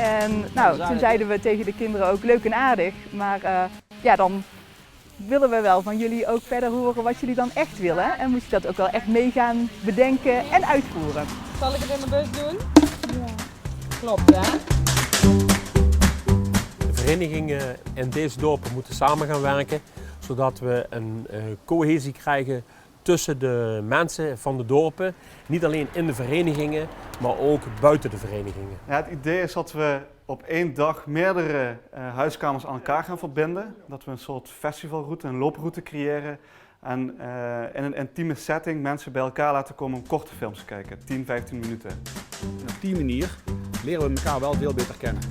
En nou, toen zeiden we tegen de kinderen ook leuk en aardig, maar ja, dan willen we wel van jullie ook verder horen wat jullie dan echt willen. En moet je dat ook wel echt mee gaan bedenken en uitvoeren. Zal ik het in mijn bus doen? Ja. Klopt, hè? De verenigingen in deze dorpen moeten samen gaan werken, zodat we een cohesie krijgen tussen de mensen van de dorpen. Niet alleen in de verenigingen, maar ook buiten de verenigingen. Ja, het idee is dat we op één dag meerdere huiskamers aan elkaar gaan verbinden. Dat we een soort festivalroute, een looproute creëren. En in een intieme setting mensen bij elkaar laten komen om korte films te kijken, 10, 15 minuten. En op die manier leren we elkaar wel veel beter kennen.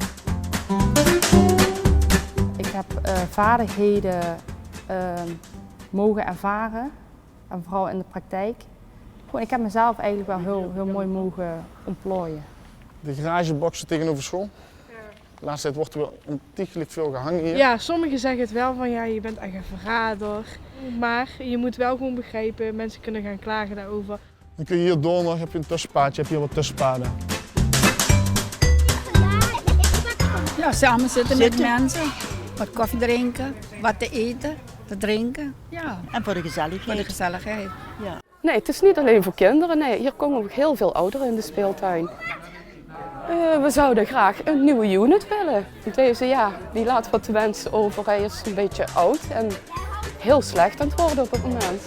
Ik heb vaardigheden mogen ervaren, en vooral in de praktijk. Ik heb mezelf eigenlijk wel heel mooi mogen ontplooien. De garageboxen tegenover school. De laatste tijd wordt er wel ontiegelijk veel gehangen hier. Ja, sommigen zeggen het wel van ja, je bent echt een verrader. Maar je moet wel gewoon begrijpen, mensen kunnen gaan klagen daarover. Dan kun je hier door nog, heb je een tussenpaadje, heb je hier wat tussenpaden. Ja, samen zitten met mensen, wat koffie drinken, wat te eten, te drinken. Ja. En voor de gezelligheid. Voor de gezelligheid. Ja. Nee, het is niet alleen voor kinderen. Nee, hier komen ook heel veel ouderen in de speeltuin. We zouden graag een nieuwe unit willen. Deze, ja, die laat wat te wensen over. Hij is een beetje oud en heel slecht aan het worden op het moment.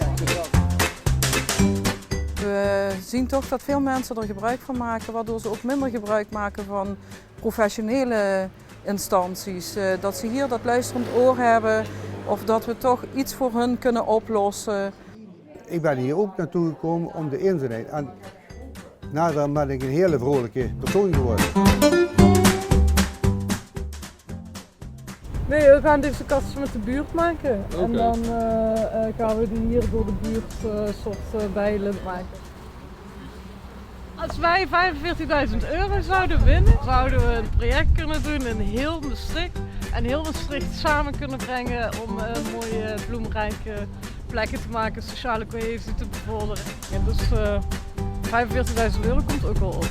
We zien toch dat veel mensen er gebruik van maken, waardoor ze ook minder gebruik maken van professionele instanties. Dat ze hier dat luisterend oor hebben of dat we toch iets voor hun kunnen oplossen. Ik ben hier ook naartoe gekomen om de eenzaamheid. En nadat ben ik een hele vrolijke persoon geworden. Nee, we gaan deze kastjes met de buurt maken. Okay. En dan gaan we die hier door de buurt soort bijlen maken. Als wij €45.000 zouden winnen, zouden we een project kunnen doen in heel Maastricht. En heel Maastricht samen kunnen brengen om mooie bloemrijke plekken te maken, sociale cohesie te bevorderen. En dus €45.000 komt ook wel op.